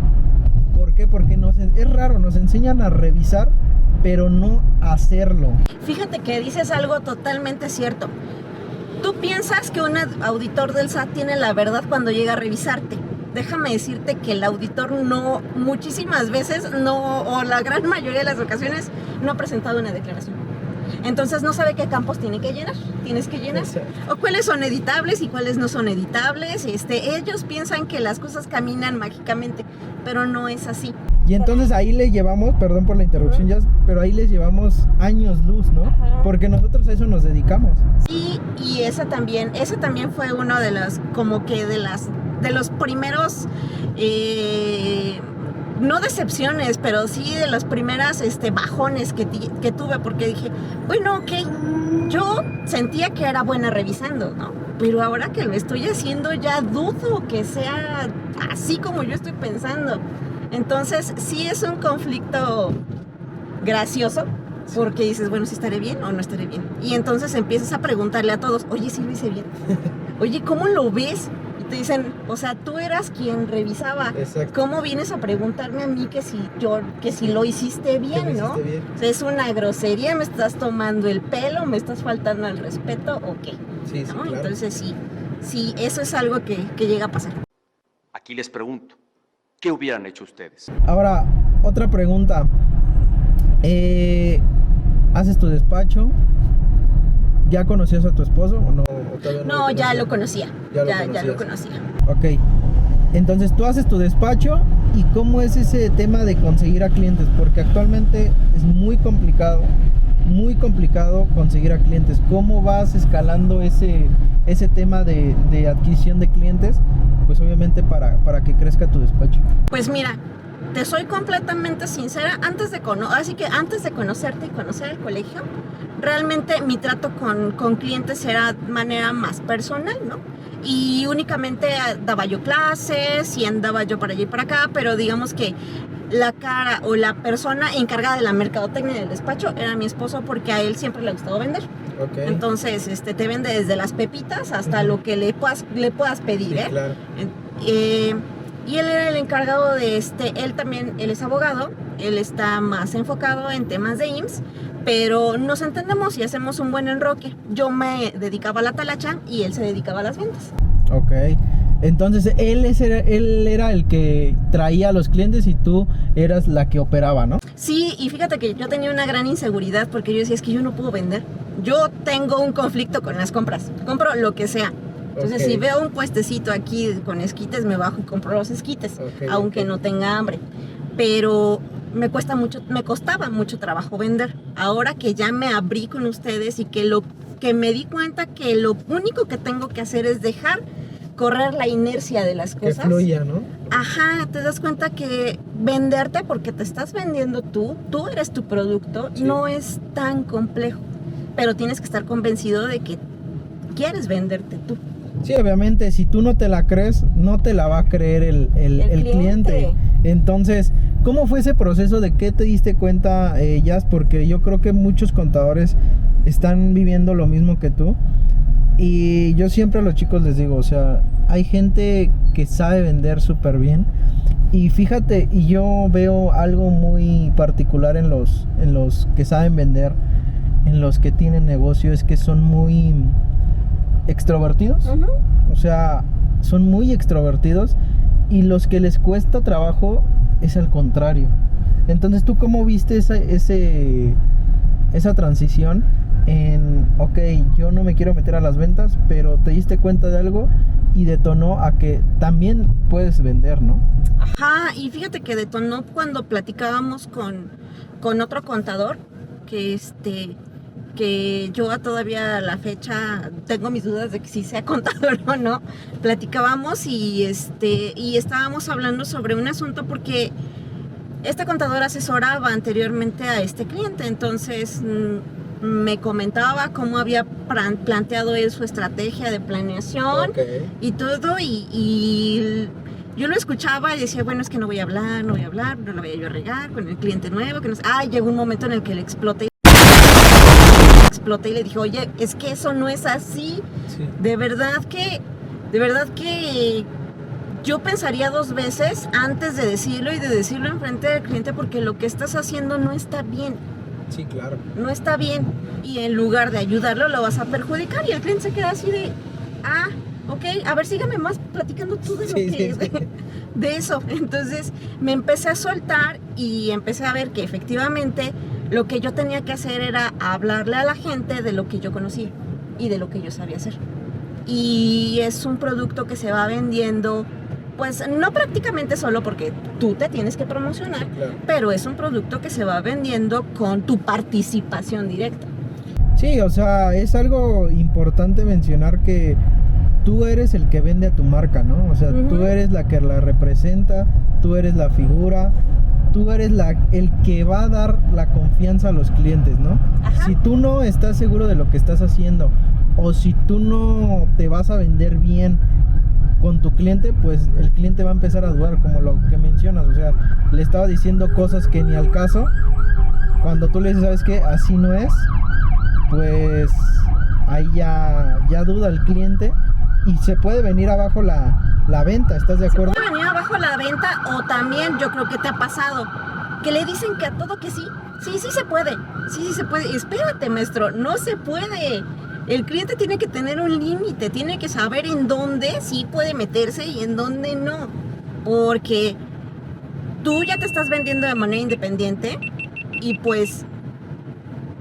¿Por qué? Porque es raro, nos enseñan a revisar, pero no a hacerlo. Fíjate que dices algo totalmente cierto. Tú piensas que un auditor del SAT tiene la verdad cuando llega a revisarte. Déjame decirte que el auditor no, muchísimas veces, no, o la gran mayoría de las ocasiones, no ha presentado una declaración. Entonces no sabe qué campos tienes que llenar, o cuáles son editables y cuáles no son editables. Ellos piensan que las cosas caminan mágicamente, pero no es así. Y entonces ahí le llevamos, perdón por la interrupción, Jazz, pero ahí les llevamos años luz, ¿no? Ajá. Porque nosotros a eso nos dedicamos. Sí, y esa también fue uno de los, como que de los primeros, no decepciones, pero sí de las primeras bajones que tuve, porque dije, bueno, ok, yo sentía que era buena revisando, ¿no? Pero ahora que lo estoy haciendo ya dudo que sea así como yo estoy pensando. Entonces sí es un conflicto gracioso, porque dices, bueno, si estaré bien o no estaré bien. Y entonces empiezas a preguntarle a todos, oye, ¿sí lo hice bien? Oye, ¿cómo lo ves? Y te dicen, o sea, tú eras quien revisaba. Exacto. ¿Cómo vienes a preguntarme a mí que si lo hiciste bien, no? Bien. O sea, es una grosería, me estás tomando el pelo, me estás faltando al respeto, ¿o qué? Sí, ¿No? claro. Entonces sí, eso es algo que llega a pasar. Aquí les pregunto, ¿qué hubieran hecho ustedes? Ahora, otra pregunta. ¿Haces tu despacho? ¿Ya conocías a tu esposo o no? ¿O todavía No, lo ya conocías? lo conocía. Ya lo conocía. Ok. Entonces tú haces tu despacho, ¿y cómo es ese tema de conseguir a clientes? Porque actualmente es muy complicado conseguir a clientes. ¿Cómo vas escalando ese tema de adquisición de clientes? Pues obviamente para que crezca tu despacho. Pues mira, te soy completamente sincera, antes de conocerte y conocer el colegio, realmente mi trato con clientes era de manera más personal, ¿no? Y únicamente daba yo clases y andaba yo para allá y para acá, pero digamos que la cara o la persona encargada de la mercadotecnia del despacho era mi esposo, porque a él siempre le ha gustado vender. Okay. Entonces te vende desde las pepitas hasta lo que le puedas pedir, Sí, claro. Y él era el encargado de él es abogado, él está más enfocado en temas de IMSS, pero nos entendemos y hacemos un buen enroque. Yo me dedicaba a la talacha y él se dedicaba a las ventas. Ok. Entonces él era el que traía a los clientes y tú eras la que operaba, ¿no? Sí, y fíjate que yo tenía una gran inseguridad porque yo decía, es que yo no puedo vender. Yo tengo un conflicto con las compras, compro lo que sea. Entonces, si veo un puestecito aquí con esquites, me bajo y compro los esquites, aunque no tenga hambre. Pero me costaba mucho trabajo vender. Ahora que ya me abrí con ustedes y que me di cuenta que lo único que tengo que hacer es dejar correr la inercia de las cosas. Que fluya, ¿no? Ajá, te das cuenta que venderte porque te estás vendiendo tú eres tu producto, no es tan complejo, pero tienes que estar convencido de que quieres venderte tú. Sí, obviamente, si tú no te la crees, no te la va a creer el cliente. Entonces, ¿cómo fue ese proceso? ¿De qué te diste cuenta, Jazz? Porque yo creo que muchos contadores están viviendo lo mismo que tú. Y yo siempre a los chicos les digo, o sea, hay gente que sabe vender súper bien. Y fíjate, y yo veo algo muy particular en los que saben vender, en los que tienen negocio, es que son muy extrovertidos. O sea, son muy extrovertidos, y los que les cuesta trabajo es al contrario. Entonces, ¿tú cómo viste esa transición en, ok, yo no me quiero meter a las ventas, pero te diste cuenta de algo y detonó a que también puedes vender, ¿no? Ajá, y fíjate que detonó cuando platicábamos con otro contador que yo todavía a la fecha tengo mis dudas de que sí sea contador o no. Platicábamos y estábamos hablando sobre un asunto porque este contador asesoraba anteriormente a este cliente, entonces me comentaba cómo había planteado él su estrategia de planeación y todo, y yo lo escuchaba y decía, bueno, es que no voy a hablar, no lo voy a yo a regar con el cliente nuevo, que no sé. Llegó un momento en el que le exploté y le dije, oye, es que eso no es así. Sí. De verdad que yo pensaría 2 veces antes de decirlo y de decirlo enfrente del cliente, porque lo que estás haciendo no está bien. Sí, claro. No está bien, y en lugar de ayudarlo lo vas a perjudicar, y el cliente se queda así de, ok, a ver, sígame más platicando tú de lo que es de eso. Entonces me empecé a soltar y empecé a ver que efectivamente lo que yo tenía que hacer era hablarle a la gente de lo que yo conocía y de lo que yo sabía hacer. Y es un producto que se va vendiendo, pues no prácticamente solo porque tú te tienes que promocionar, claro, pero es un producto que se va vendiendo con tu participación directa. Sí, o sea, es algo importante mencionar que tú eres el que vende a tu marca, ¿no? O sea, tú eres la que la representa, tú eres la figura, tú eres el que va a dar la confianza a los clientes, ¿no? Ajá. Si tú no estás seguro de lo que estás haciendo, o si tú no te vas a vender bien con tu cliente, pues el cliente va a empezar a dudar, como lo que mencionas. O sea, le estaba diciendo cosas que ni al caso. Cuando tú le dices, ¿sabes qué? Así no es, pues ahí ya duda el cliente y se puede venir abajo la venta. ¿Estás de acuerdo? Se puede venir abajo la venta, o también yo creo que te ha pasado que le dicen que a todo que sí se puede, sí se puede. Espérate, maestro, no se puede. El cliente tiene que tener un límite, tiene que saber en dónde sí puede meterse y en dónde no, porque tú ya te estás vendiendo de manera independiente y pues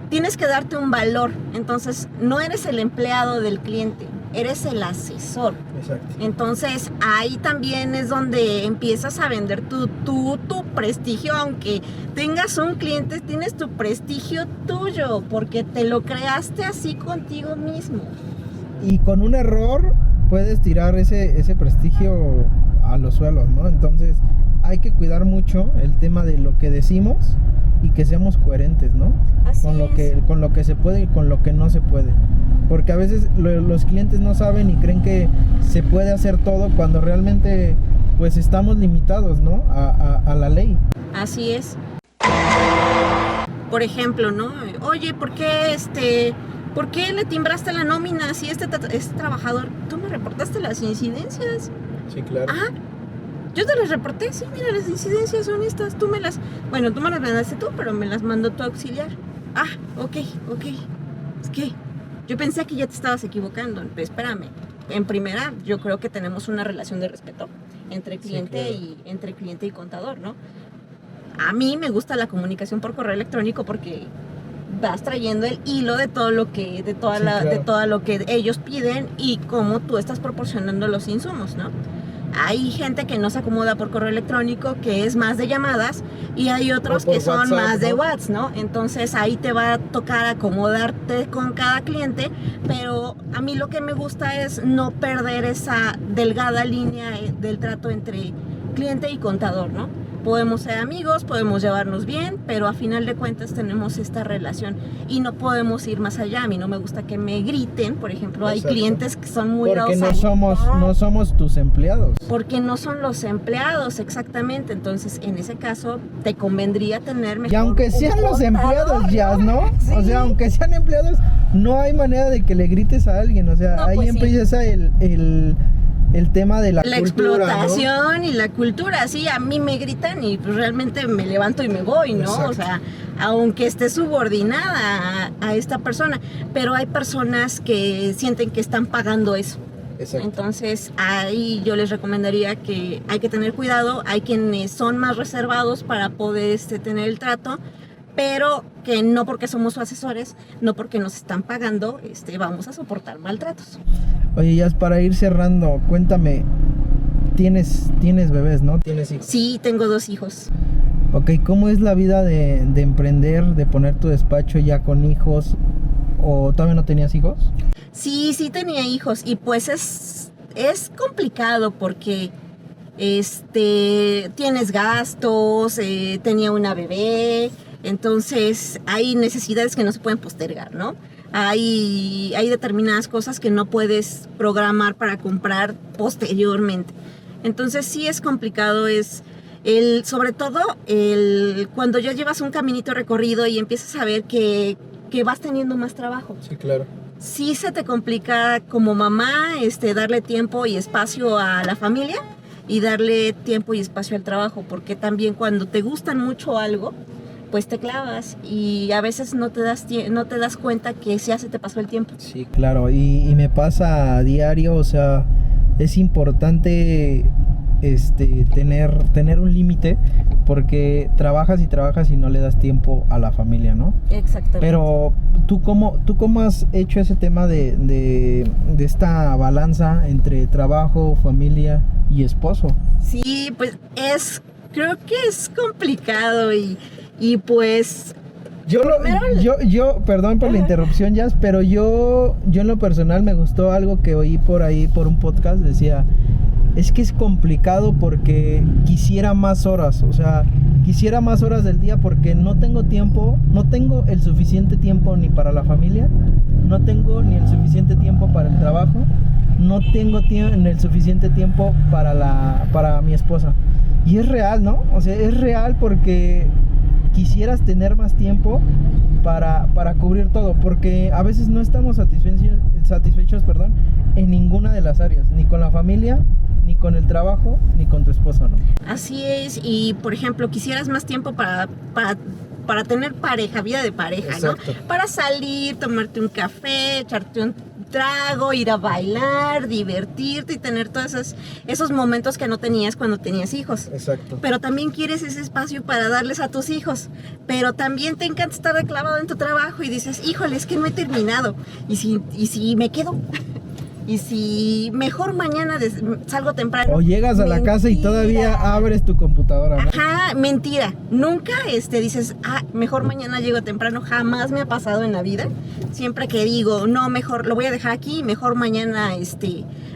tienes que darte un valor. Entonces no eres el empleado del cliente, eres el asesor. Exacto. Entonces ahí también es donde empiezas a vender tu prestigio. Aunque tengas un cliente, tienes tu prestigio tuyo porque te lo creaste así contigo mismo. Y con un error puedes tirar ese prestigio a los suelos, ¿no? Entonces hay que cuidar mucho el tema de lo que decimos y que seamos coherentes, ¿no? Así con lo que se puede y con lo que no se puede. Porque a veces los clientes no saben y creen que se puede hacer todo cuando realmente pues estamos limitados, ¿no? A la ley. Así es. Por ejemplo, ¿no? Oye, ¿por qué le timbraste la nómina si este trabajador? Tú me reportaste las incidencias. Sí, claro. Yo te las reporté, sí, mira, las incidencias son estas, tú me las mandaste tú, pero me las mandó tu auxiliar. Ah, ok, es que yo pensé que ya te estabas equivocando, pero espérame. En primera, yo creo que tenemos una relación de respeto entre cliente y contador, ¿no? A mí me gusta la comunicación por correo electrónico porque vas trayendo el hilo de todo lo que de todo lo que ellos piden y cómo tú estás proporcionando los insumos, ¿no? Hay gente que no se acomoda por correo electrónico, que es más de llamadas, y hay otros que son WhatsApp, más de ¿no? WhatsApp, ¿no? Entonces ahí te va a tocar acomodarte con cada cliente, pero a mí lo que me gusta es no perder esa delgada línea del trato entre cliente y contador, ¿no? Podemos ser amigos, podemos llevarnos bien, pero a final de cuentas tenemos esta relación y no podemos ir más allá. A mí no me gusta que me griten, por ejemplo, hay Exacto. clientes que son muy Porque no groseritos. somos tus empleados. Porque no son los empleados, exactamente. Entonces, en ese caso, te convendría tener mejor Y aunque sean un los empleados, contador, ya, ¿no? Sí. O sea, aunque sean empleados, no hay manera de que le grites a alguien. O sea, No, ahí pues sí. empieza el tema de la La cultura, ¿no? explotación y la cultura, sí, a mí me gritan y pues realmente me levanto y me voy, ¿no? Exacto. O sea, aunque esté subordinada a esta persona, pero hay personas que sienten que están pagando eso. Exacto. Entonces ahí yo les recomendaría que hay que tener cuidado, hay quienes son más reservados para poder tener el trato, pero que no porque somos sus asesores, no porque nos están pagando, vamos a soportar maltratos. Oye, ya es para ir cerrando, cuéntame, tienes bebés, ¿no? ¿Tienes hijos? Sí, tengo 2 hijos. Ok, ¿cómo es la vida de emprender, de poner tu despacho ya con hijos? ¿O todavía no tenías hijos? Sí tenía hijos y pues es complicado porque tienes gastos, tenía una bebé, entonces hay necesidades que no se pueden postergar, ¿no? Hay determinadas cosas que no puedes programar para comprar posteriormente. Entonces sí es complicado, sobre todo cuando ya llevas un caminito recorrido y empiezas a ver que vas teniendo más trabajo. Sí, claro. Sí se te complica como mamá darle tiempo y espacio a la familia y darle tiempo y espacio al trabajo, porque también cuando te gustan mucho algo, pues te clavas y a veces no te das cuenta que ya se te pasó el tiempo. Sí, claro, y me pasa a diario, o sea, es importante tener un límite porque trabajas y no le das tiempo a la familia, ¿no? Exactamente. Pero ¿tú cómo has hecho ese tema de esta balanza entre trabajo, familia y esposo? Sí, pues creo que es complicado y pues Yo, perdón por la interrupción, Jazz, pero yo en lo personal me gustó algo que oí por ahí, por un podcast, decía, es que es complicado porque quisiera más horas, o sea, quisiera más horas del día porque no tengo tiempo, no tengo el suficiente tiempo ni para la familia, no tengo ni el suficiente tiempo para el trabajo, no tengo ni el suficiente tiempo para mi esposa. Y es real, ¿no? O sea, es real porque quisieras tener más tiempo para cubrir todo, porque a veces no estamos satisfechos, en ninguna de las áreas, ni con la familia, ni con el trabajo, ni con tu esposo, ¿no? así es, y por ejemplo, quisieras más tiempo para tener pareja, vida de pareja, Exacto. ¿no? Para salir, tomarte un café, echarte un trago, ir a bailar, divertirte y tener todos esos momentos que no tenías cuando tenías hijos. Exacto. Pero también quieres ese espacio para darles a tus hijos. Pero también te encanta estar clavado en tu trabajo y dices, híjole, es que no he terminado. ¿Y si me quedo? Y si mejor mañana salgo temprano. O llegas a la casa y todavía abres tu computadora, ¿no? Ajá, mentira. Nunca dices, mejor mañana llego temprano. Jamás me ha pasado en la vida. Siempre que digo, no, mejor lo voy a dejar aquí, mejor mañana,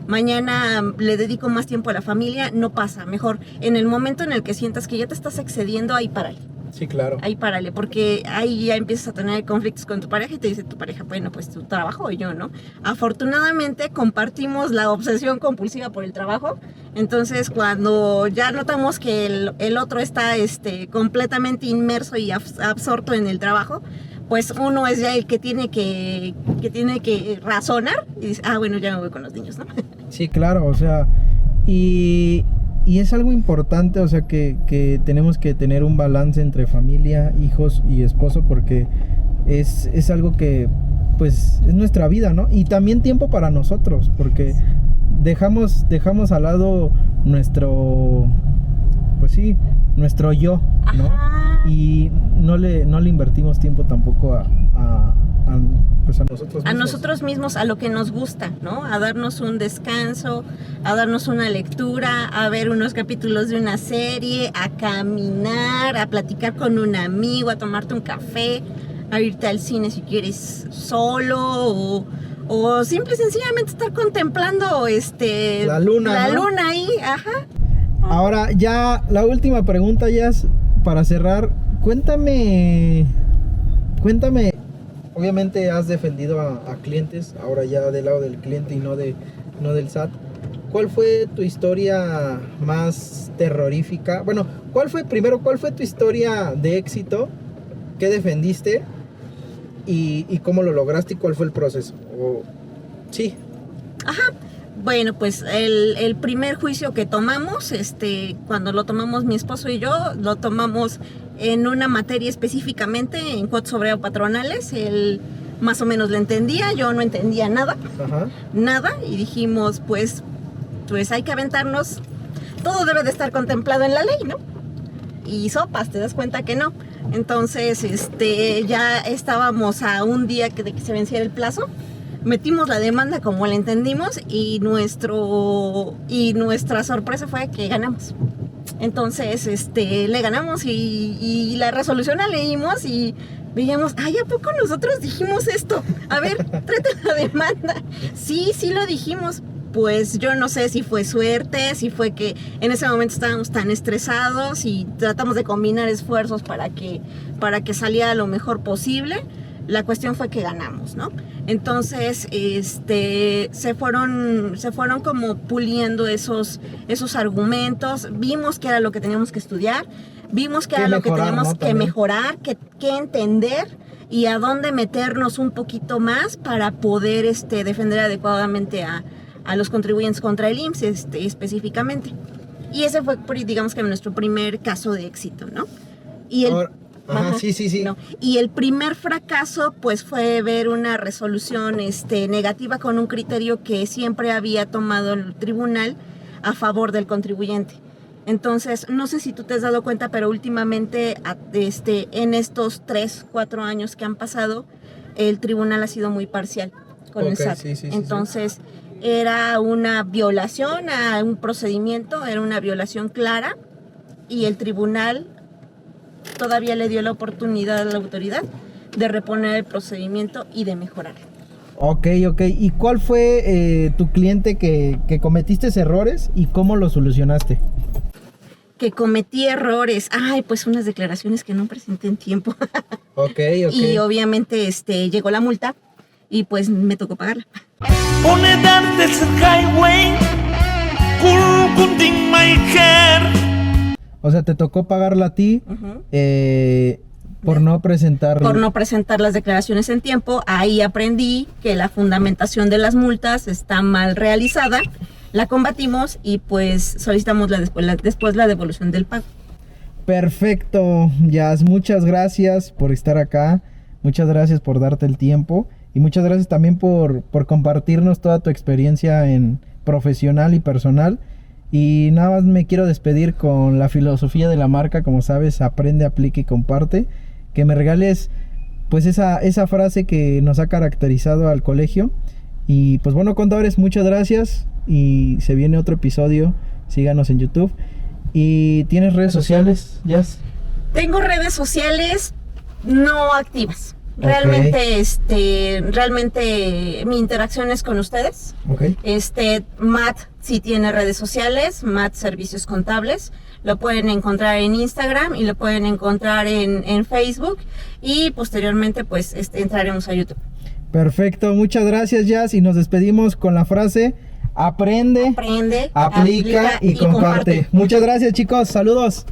mañana le dedico más tiempo a la familia, no pasa. Mejor en el momento en el que sientas que ya te estás excediendo, ahí párale. Sí, claro. Ahí párale, porque ahí ya empiezas a tener conflictos con tu pareja y te dice tu pareja, bueno, pues tu trabajo y yo, ¿no? Afortunadamente compartimos la obsesión compulsiva por el trabajo, entonces cuando ya notamos que el otro está completamente inmerso y absorto en el trabajo, pues uno es ya el que tiene que razonar y dice, bueno, ya me voy con los niños, ¿no? Sí, claro, o sea, y Y es algo importante, o sea, que tenemos que tener un balance entre familia, hijos y esposo, porque es algo que, pues, es nuestra vida, ¿no? Y también tiempo para nosotros, porque dejamos al lado nuestro, pues sí, nuestro yo, ¿no? Ajá. Y no le invertimos tiempo tampoco pues a nosotros mismos. A nosotros mismos, a lo que nos gusta, ¿no? A darnos un descanso, a darnos una lectura, a ver unos capítulos de una serie, a caminar, a platicar con un amigo, a tomarte un café, a irte al cine si quieres solo, o simple y sencillamente estar contemplando la luna, ¿no? luna ahí, ajá. Ahora ya la última pregunta, Jazz, para cerrar. Cuéntame, obviamente has defendido a clientes, ahora ya del lado del cliente y no del SAT. ¿Cuál fue tu historia más terrorífica? Bueno, ¿cuál fue tu historia de éxito? ¿Qué defendiste? ¿Y cómo lo lograste y cuál fue el proceso? Sí. Ajá. Bueno, pues el primer juicio que tomamos, cuando lo tomamos mi esposo y yo, lo tomamos en una materia específicamente, en cuotas sobre patronales. Él más o menos lo entendía, yo no entendía nada. Ajá. Nada, y dijimos, pues hay que aventarnos, todo debe de estar contemplado en la ley, ¿no? Y sopas, te das cuenta que no. Entonces, ya estábamos a un día de que se venciera el plazo. Metimos la demanda como la entendimos y nuestra sorpresa fue que ganamos. Entonces, le ganamos y la resolución la leímos y veíamos, ¿a poco nosotros dijimos esto? A ver, tráete la demanda. Sí lo dijimos. Pues yo no sé si fue suerte, si fue que en ese momento estábamos tan estresados y tratamos de combinar esfuerzos para que saliera lo mejor posible. La cuestión fue que ganamos, ¿no? Entonces, se fueron como puliendo esos argumentos. Vimos que era lo que teníamos que estudiar, vimos que era lo que teníamos que mejorar, que entender y a dónde meternos un poquito más para poder defender adecuadamente a los contribuyentes contra el IMSS, específicamente. Y ese fue, digamos que nuestro primer caso de éxito, ¿no? Y el... Ajá, sí. No. Y el primer fracaso, pues, fue ver una resolución negativa con un criterio que siempre había tomado el tribunal a favor del contribuyente. Entonces, no sé si tú te has dado cuenta, pero últimamente, en estos 3-4 años que han pasado, el tribunal ha sido muy parcial con el SAT. Sí. Entonces, era una violación a un procedimiento, era una violación clara, y el tribunal todavía le dio la oportunidad a la autoridad de reponer el procedimiento y de mejorar. Ok. ¿Y cuál fue tu cliente que cometiste errores y cómo lo solucionaste? Que cometí errores. Pues unas declaraciones que no presenté en tiempo. Ok. Y obviamente llegó la multa y pues me tocó pagarla. O sea, te tocó pagarla a ti. Uh-huh. Por no presentar las declaraciones en tiempo. Ahí aprendí que la fundamentación de las multas está mal realizada. La combatimos y pues solicitamos después la devolución del pago. Perfecto, Jazz, muchas gracias por estar acá. Muchas gracias por darte el tiempo. Y muchas gracias también por compartirnos toda tu experiencia en profesional y personal. Y nada más me quiero despedir con la filosofía de la marca, como sabes, aprende, aplica y comparte. Que me regales pues esa frase que nos ha caracterizado al colegio. Y pues bueno, contadores, muchas gracias. Y se viene otro episodio. Síganos en YouTube. ¿Y tienes redes sociales, Jazz? Tengo redes sociales no activas. Realmente, realmente mi interacción es con ustedes. Okay. Matt sí tiene redes sociales, Matt Servicios Contables. Lo pueden encontrar en Instagram y lo pueden encontrar en Facebook. Y posteriormente, pues, entraremos a YouTube. Perfecto, muchas gracias, Jazz. Y nos despedimos con la frase: aprende, aplica y comparte. Muchas gracias, chicos. Saludos.